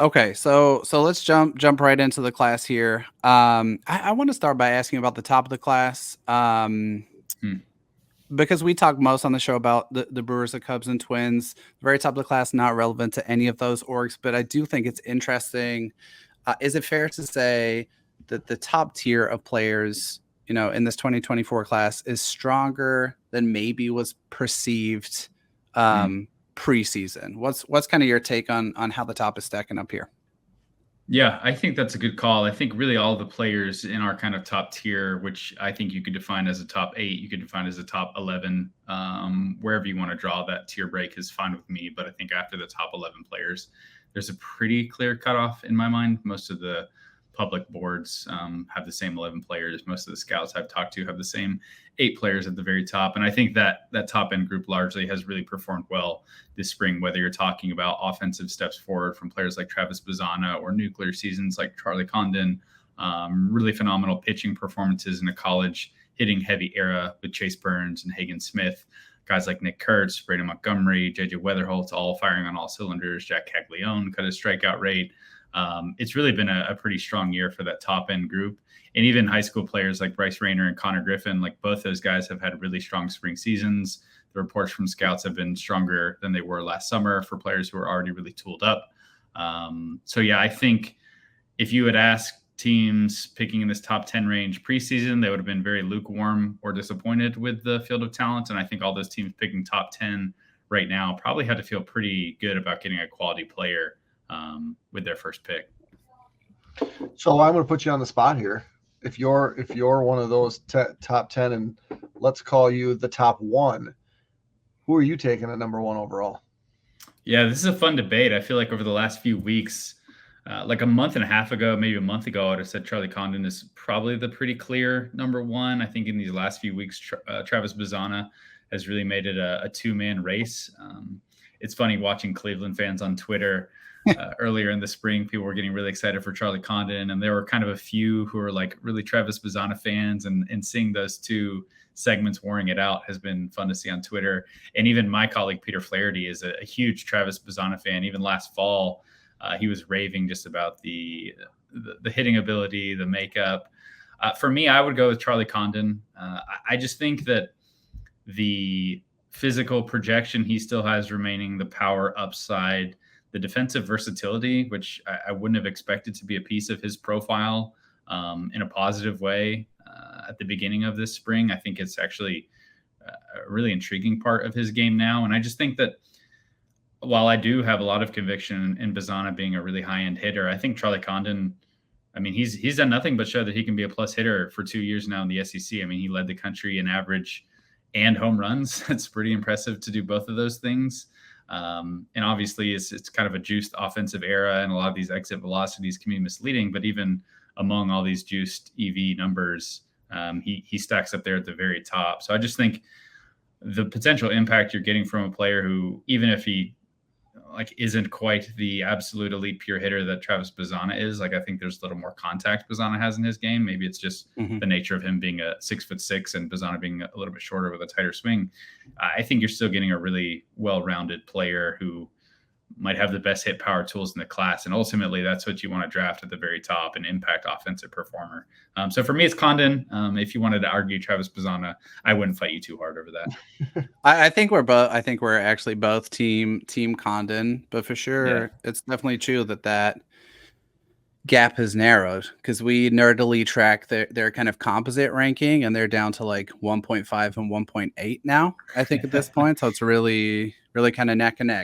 Okay, so let's jump right into the class here. I want to start by asking about the top of the class. Hmm. Because we talk most on the show about the Brewers, the Cubs, and Twins. Very top of the class, not relevant to any of those orgs, but I do think it's interesting. Is it fair to say that the top tier of players, in this 2024 class is stronger than maybe was perceived Hmm. preseason? What's kind of your take on how the top is stacking up here? Yeah, I think that's a good call. I think really all the players in our kind of top tier, which I think you could define as a top 8, you could define as a top 11, wherever you want to draw that tier break is fine with me. But I think after the top 11 players, there's a pretty clear cutoff in my mind. Most of the public boards have the same 11 players. Most of the scouts I've talked to have the same 8 players at the very top. And I think that top end group largely has really performed well this spring, whether you're talking about offensive steps forward from players like Travis Bazzana or nuclear seasons like Charlie Condon, really phenomenal pitching performances in a college hitting heavy era with Chase Burns and Hagen Smith, guys like Nick Kurtz, Brandon Montgomery, JJ Weatherholtz, all firing on all cylinders. Jack Caglione cut his strikeout rate. It's really been a pretty strong year for that top end group. And even high school players like Bryce Rayner and Connor Griffin, like both those guys have had really strong spring seasons. The reports from scouts have been stronger than they were last summer for players who are already really tooled up. So yeah, I think if you had asked teams picking in this top 10 range preseason, they would have been very lukewarm or disappointed with the field of talent. And I think all those teams picking top 10 right now probably had to feel pretty good about getting a quality player with their first pick. So I'm going to put you on the spot here. If you're one of those top 10, and let's call you the top 1, who are you taking at number 1 overall? Yeah, this is a fun debate. I feel like over the last few weeks, like a month and a half ago, maybe a month ago, I would have said Charlie Condon is probably the pretty clear number 1. I think in these last few weeks, Travis Bazzana has really made it a 2-man race. It's funny watching Cleveland fans on Twitter. Earlier in the spring, people were getting really excited for Charlie Condon, and there were kind of a few who were like really Travis Bazzana fans, and seeing those two segments warring it out has been fun to see on Twitter. And even my colleague Peter Flaherty is a huge Travis Bazzana fan. Even last fall, he was raving just about the hitting ability, the makeup. For me, I would go with Charlie Condon. I just think that the physical projection he still has remaining, the power upside, the defensive versatility, which I wouldn't have expected to be a piece of his profile in a positive way at the beginning of this spring. I think it's actually a really intriguing part of his game now. And I just think that while I do have a lot of conviction in Bazzana being a really high-end hitter, I think Charlie Condon, I mean, he's done nothing but show that he can be a plus hitter for 2 years now in the SEC. I mean, he led the country in average and home runs. It's pretty impressive to do both of those things. And obviously it's kind of a juiced offensive era, and a lot of these exit velocities can be misleading, but even among all these juiced EV numbers, he stacks up there at the very top. So I just think the potential impact you're getting from a player who, even if he isn't quite the absolute elite pure hitter that Travis Bazzana is, I think there's a little more contact Bazzana has in his game. Maybe it's just the nature of him being a 6'6" and Bazzana being a little bit shorter with a tighter swing. I think you're still getting a really well-rounded player who might have the best hit power tools in the class. And ultimately that's what you want to draft at the very top, an impact offensive performer. So for me, it's Condon. If you wanted to argue Travis Bazzana, I wouldn't fight you too hard over that. I think we're actually both team Condon, but for sure, It's definitely true that gap has narrowed, because we nerdily track their kind of composite ranking, and they're down to like 1.5 and 1.8 now, I think, at this point. So it's really, really kind of neck and neck.